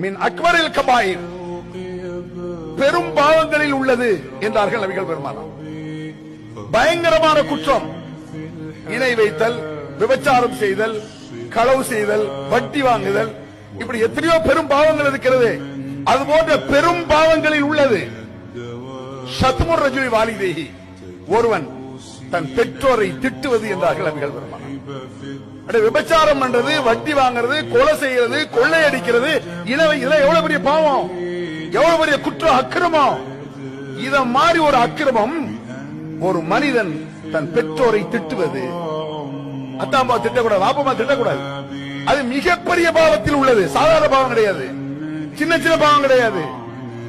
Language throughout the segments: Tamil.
மின் அக்பரில் கபாயிர், பெரும் பாவங்களில் உள்ளது என்றார்கள் நபிகள் பெருமானார். பயங்கரமான குற்றம் இணை வைத்தல், விபச்சாரம் செய்தல், களவு செய்தல், வட்டி வாங்குதல், இப்படி எத்தனையோ பெரும் பாவங்கள் இருக்கிறது. அது போன்ற பெரும் பாவங்களில் உள்ளது ஷத்முர் ரஜுலி வாலிதைஹி, ஒருவன் தன் பெற்றோரை திட்டுவது என்றார்கள் நபிகள் பெருமானார். விபச்சாரம் பண்றது, வட்டி வாங்குறது, கொலை செய்யறது, கொள்ளையடிக்கிறது, இதெல்லாம் எவ்வளவு பெரிய பாவம், எவ்வளவு பெரிய குற்றம், அக்கிரமம். இத மாதிரி ஒரு அக்கிரமம் ஒரு மனிதன் தன் பெற்றோரை திட்டுவது. அத்தாம்மா திட்டக்கூடாது, வாப்பமா திட்டக்கூடாது. அது மிகப்பெரிய பாவத்தில் உள்ளது. சாதாரண பாவம் கிடையாது, சின்ன சின்ன பாவம் கிடையாது,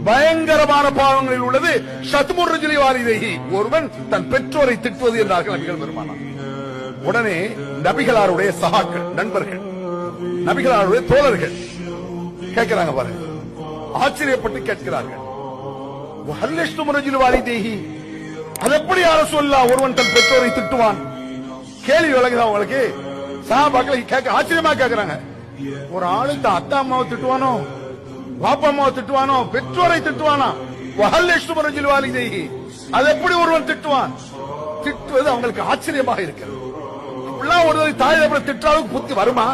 பயங்கரமான பாவங்களில் உள்ளது ஷத்முர் ரஜுலி வாலிதைஹி, ஒருவன் தன் பெற்றோரை திட்டுவது என்றார்கள் நபிகள் பெருமானார். உடனே நபிகளாருடைய சகாக்கள், நண்பர்கள், நபிகளாருடைய தோழர்கள் கேட்கிறாங்க பாருங்க, ஆச்சரியப்பட்டு கேட்கிறார்கள், அது எப்படி யார சொல்லலாம் ஒருவன் தன் பெற்றோரை திட்டுவான்? கேள்வி விளங்குதா உங்களுக்கு? சஹாபாக்கள் கேட்க ஆச்சரியமா கேட்கிறாங்க, ஒரு ஆளு தான் அத்தா அம்மாவை திட்டுவானோ, பாப்பா அம்மாவை திட்டுவானோ, பெற்றோரை திட்டுவானா? அது எப்படி ஒருவன் திட்டுவான்? திட்டுவது அவங்களுக்கு ஆச்சரியமாக இருக்கிறது. இப்படிலாம் ஒரு தாய் திட்டாலும் புத்தி வருமா,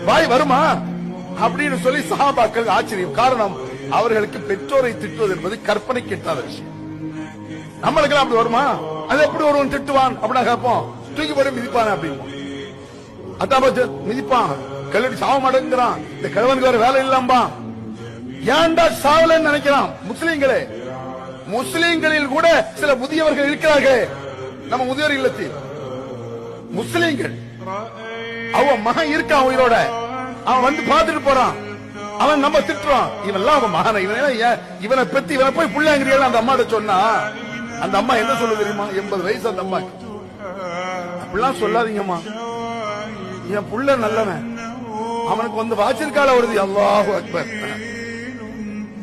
வாய் வருமா அப்படின்னு சொல்லி சஹாபாக்கள் ஆச்சரியம். காரணம், அவர்களுக்கு பெற்றோரை திட்டுவது என்பது கற்பனை கெட்டாத விஷயம். நம்மளுக்கு அப்படி வருமா? அது எப்படி ஒருவன் திட்டுவான் அப்படின்னா கேட்போம், தூக்கி போட்டு மிதிப்பான அப்படின்னு. அதான் மிதிப்பான், கல்லூரி சாவ மாட்டேங்கிறான், இந்த கிழவனுக்கு வேற வேலை இல்லாம்பா, ஏன்டா சாவலன்னு நினைக்கிறான். முஸ்லீம்களே, முஸ்லீம்களில் கூட சில முதியவர்கள் இருக்கிறார்கள். நம்ம முதியோர் இல்லத்தில் முஸ்லீம்கள், அவன் மகன் இருக்கான் உயிரோட, அவன் வந்து பார்த்துட்டு போறான், அவன் நம்ம திட்டுறான், இவெல்லாம் அவன் மகனை, இவனை பத்தி இவனை போய் புள்ளாங்கிறியா அந்த அம்மாட்ட சொன்னா, அந்த அம்மா என்ன சொல்ல தெரியுமா? 80 வயசு அந்த அம்மா. அப்படிலாம் சொல்லாதீங்கம்மா, என் புள்ள நல்லவன், அவனுக்கு வந்து வாச்சிருக்கால வருது, அல்லாஹு அக்பர்,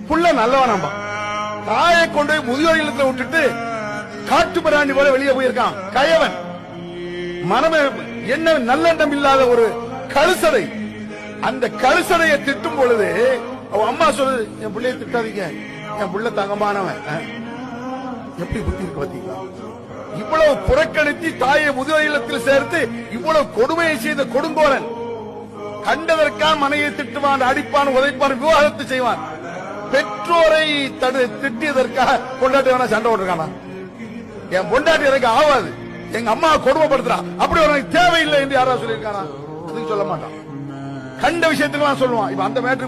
புள்ள நல்லவனாம்பா. தாயை கொண்டு போய் முதியோர் இல்லத்துல விட்டுட்டு காட்டு பிராண்டி போல வெளியே போயிருக்கான் கயவன். மனமே என்ன நல்லெண்ணம் இல்லாத ஒரு கழுசடை. அந்த கழுசடையை திட்டும் பொழுது அவன் அம்மா சொல்லுது, என் பிள்ளைய திட்டாதீங்க, என் பிள்ளை தங்கமானவன். எப்படி புத்தி இருக்கு பாத்தீங்களா? இவ்வளவு புறக்கணித்து தாயை முதியோர் இல்லத்தில் சேர்த்து இவ்வளவு கொடுமையை செய்த கொடுங்கோலன் கண்டதற்கான மனையை திட்டுவான், அடிப்பான், உதைப்பான், விவாகரத்து செய்வான். பெற்றோரை திட்டியதற்காக பொண்டாட்டி வேணா சண்டை போட்டிருக்கானா? என் பொண்டாட்டி எனக்கு ஆவாது, எங்க அம்மா கொடுமைப்படுத்துறான், அப்படி உனக்கு தேவையில்லை என்று யாராவது சொல்லியிருக்கானா? அதுக்கு சொல்ல மாட்டான். கண்ட விஷயத்துக்கு சொல்லுவான். இப்ப அந்த மேட்ரு